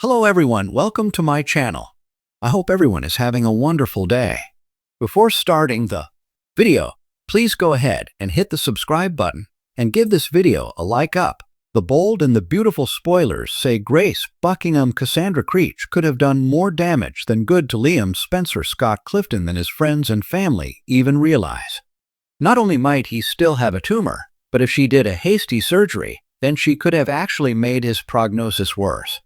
Hello everyone, welcome to my channel. I hope everyone is having a wonderful day. Before starting the video, please go ahead and hit the subscribe button and give this video a like up. The bold and the beautiful spoilers say Grace Buckingham Cassandra Creech could have done more damage than good to Liam Spencer Scott Clifton than his friends and family even realize. Not only might he still have a tumor, but if she did a hasty surgery, then she could have actually made his prognosis worse.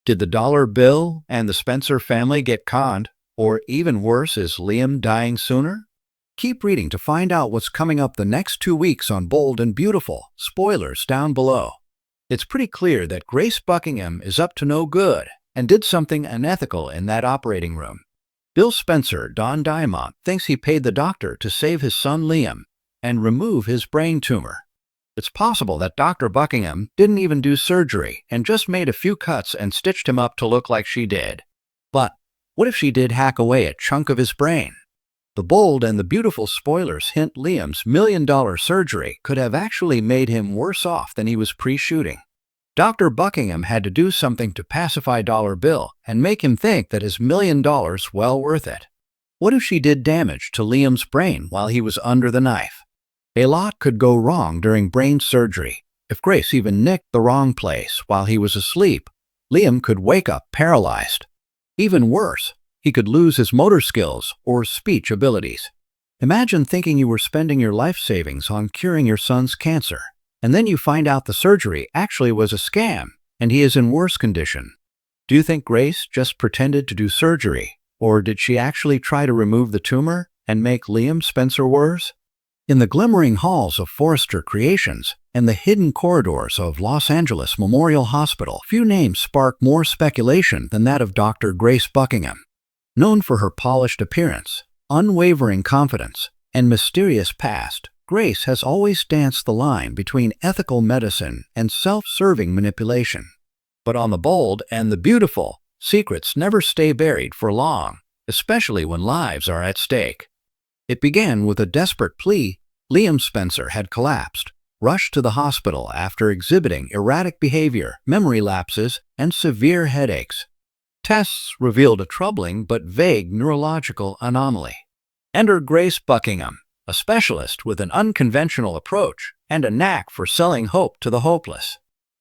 Did the dollar bill and the Spencer family get conned? Or even worse, is Liam dying sooner? Keep reading to find out what's coming up the next 2 weeks on Bold and Beautiful. Spoilers down below. It's pretty clear that Grace Buckingham is up to no good and did something unethical in that operating room. Bill Spencer, Don Diamond, thinks he paid the doctor to save his son Liam and remove his brain tumor. It's possible that Dr. Buckingham didn't even do surgery and just made a few cuts and stitched him up to look like she did. But what if she did hack away a chunk of his brain? The bold and the beautiful spoilers hint Liam's million-dollar surgery could have actually made him worse off than he was pre-shooting. Dr. Buckingham had to do something to pacify Dollar Bill and make him think that his $1 million well worth it. What if she did damage to Liam's brain while he was under the knife? A lot could go wrong during brain surgery. If Grace even nicked the wrong place while he was asleep, Liam could wake up paralyzed. Even worse, he could lose his motor skills or speech abilities. Imagine thinking you were spending your life savings on curing your son's cancer, and then you find out the surgery actually was a scam and he is in worse condition. Do you think Grace just pretended to do surgery, or did she actually try to remove the tumor and make Liam Spencer worse? In the glimmering halls of Forrester Creations and the hidden corridors of Los Angeles Memorial Hospital, few names spark more speculation than that of Dr. Grace Buckingham. Known for her polished appearance, unwavering confidence, and mysterious past, Grace has always danced the line between ethical medicine and self-serving manipulation. But on the bold and the beautiful, secrets never stay buried for long, especially when lives are at stake. It began with a desperate plea. Liam Spencer had collapsed, rushed to the hospital after exhibiting erratic behavior, memory lapses, and severe headaches. Tests revealed a troubling but vague neurological anomaly. Enter Grace Buckingham, a specialist with an unconventional approach and a knack for selling hope to the hopeless.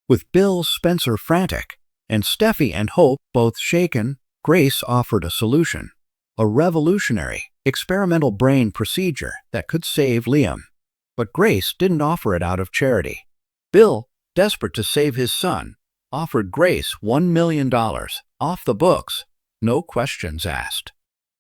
With Bill Spencer frantic and Steffi and Hope both shaken, Grace offered a solution. A revolutionary, experimental brain procedure that could save Liam. But Grace didn't offer it out of charity. Bill, desperate to save his son, offered Grace $1 million, off the books, no questions asked.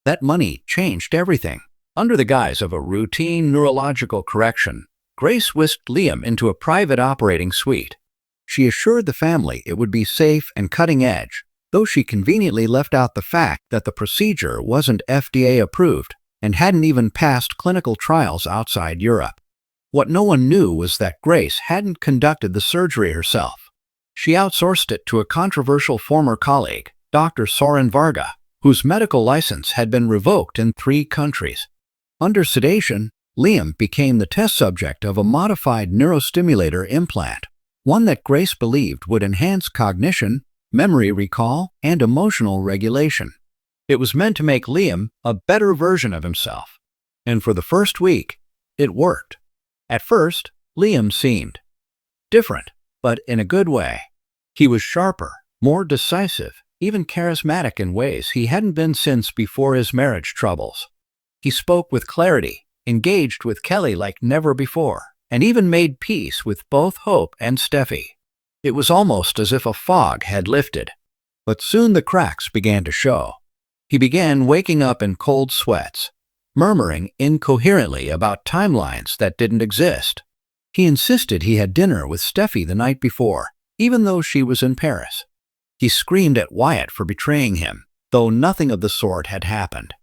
That money changed everything. Under the guise of a routine neurological correction, Grace whisked Liam into a private operating suite. She assured the family it would be safe and cutting edge, though she conveniently left out the fact that the procedure wasn't FDA approved and hadn't even passed clinical trials outside Europe. What no one knew was that Grace hadn't conducted the surgery herself. She outsourced it to a controversial former colleague, Dr. Soren Varga, whose medical license had been revoked in 3 countries. Under sedation, Liam became the test subject of a modified neurostimulator implant, one that Grace believed would enhance cognition, memory recall, and emotional regulation. It was meant to make Liam a better version of himself. And for the first week, it worked. At first, Liam seemed different, but in a good way. He was sharper, more decisive, even charismatic in ways he hadn't been since before his marriage troubles. He spoke with clarity, engaged with Kelly like never before, and even made peace with both Hope and Steffi. It was almost as if a fog had lifted. But soon the cracks began to show. He began waking up in cold sweats, murmuring incoherently about timelines that didn't exist. He insisted he had dinner with Steffi the night before, even though she was in Paris. He screamed at Wyatt for betraying him, though nothing of the sort had happened.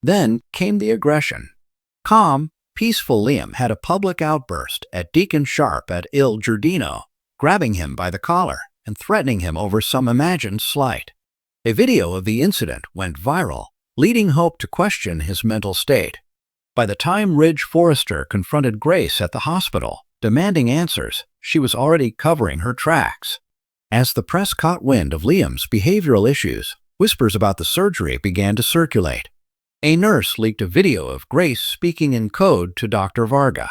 Then came the aggression. Calm, peaceful Liam had a public outburst at Deacon Sharp at Il Giardino, grabbing him by the collar and threatening him over some imagined slight. A video of the incident went viral, leading Hope to question his mental state. By the time Ridge Forrester confronted Grace at the hospital, demanding answers, she was already covering her tracks. As the press caught wind of Liam's behavioral issues, whispers about the surgery began to circulate. A nurse leaked a video of Grace speaking in code to Dr. Varga.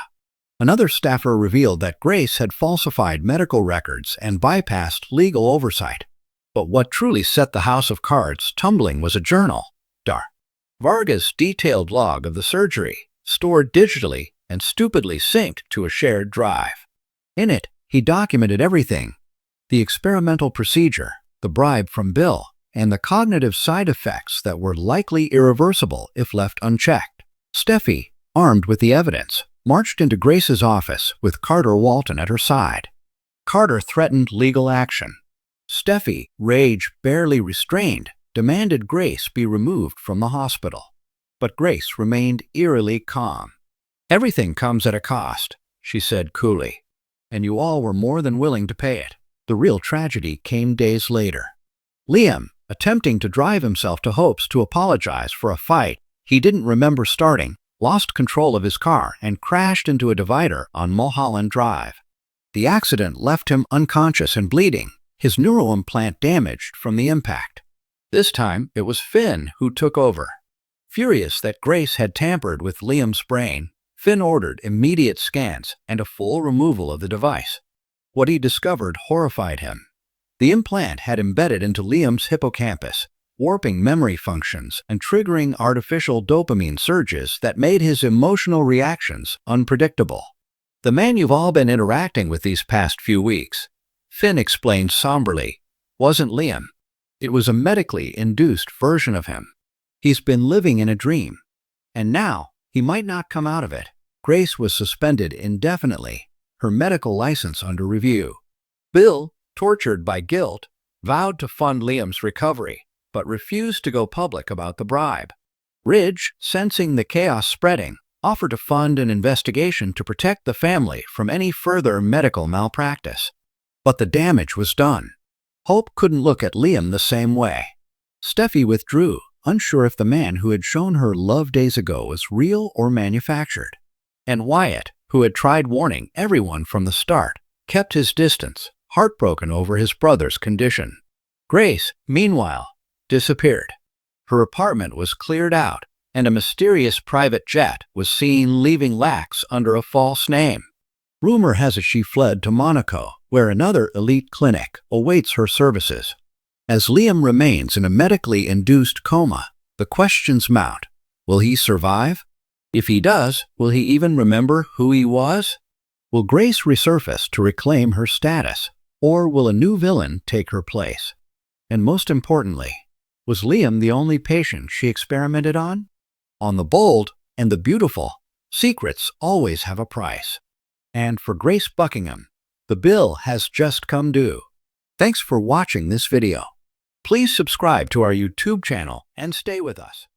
Another staffer revealed that Grace had falsified medical records and bypassed legal oversight. But what truly set the house of cards tumbling was a journal. Varga's detailed log of the surgery, stored digitally and stupidly synced to a shared drive. In it, he documented everything: the experimental procedure, the bribe from Bill, and the cognitive side effects that were likely irreversible if left unchecked. Steffi, armed with the evidence, marched into Grace's office with Carter Walton at her side. Carter threatened legal action. Steffi, rage barely restrained, demanded Grace be removed from the hospital. But Grace remained eerily calm. "Everything comes at a cost," she said coolly, "and you all were more than willing to pay it." The real tragedy came days later. Liam, attempting to drive himself to Hope's to apologize for a fight he didn't remember starting, lost control of his car and crashed into a divider on Mulholland Drive. The accident left him unconscious and bleeding, his neuroimplant damaged from the impact. This time, it was Finn who took over. Furious that Grace had tampered with Liam's brain, Finn ordered immediate scans and a full removal of the device. What he discovered horrified him. The implant had embedded into Liam's hippocampus, warping memory functions and triggering artificial dopamine surges that made his emotional reactions unpredictable. "The man you've all been interacting with these past few weeks," Finn explained somberly, "wasn't Liam. It was a medically induced version of him. He's been living in a dream, and now he might not come out of it." Grace was suspended indefinitely, her medical license under review. Bill, tortured by guilt, vowed to fund Liam's recovery, but refused to go public about the bribe. Ridge, sensing the chaos spreading, offered to fund an investigation to protect the family from any further medical malpractice. But the damage was done. Hope couldn't look at Liam the same way. Steffi withdrew, unsure if the man who had shown her love days ago was real or manufactured. And Wyatt, who had tried warning everyone from the start, kept his distance, heartbroken over his brother's condition. Grace, meanwhile, disappeared. Her apartment was cleared out, and a mysterious private jet was seen leaving Lax under a false name. Rumor has it she fled to Monaco, where another elite clinic awaits her services. As Liam remains in a medically induced coma, the questions mount. Will he survive? If he does, will he even remember who he was? Will Grace resurface to reclaim her status, or will a new villain take her place? And most importantly, was Liam the only patient she experimented on? On the bold and the beautiful, secrets always have a price. And for Grace Buckingham, the bill has just come due. Thanks for watching this video. Please subscribe to our YouTube channel and stay with us.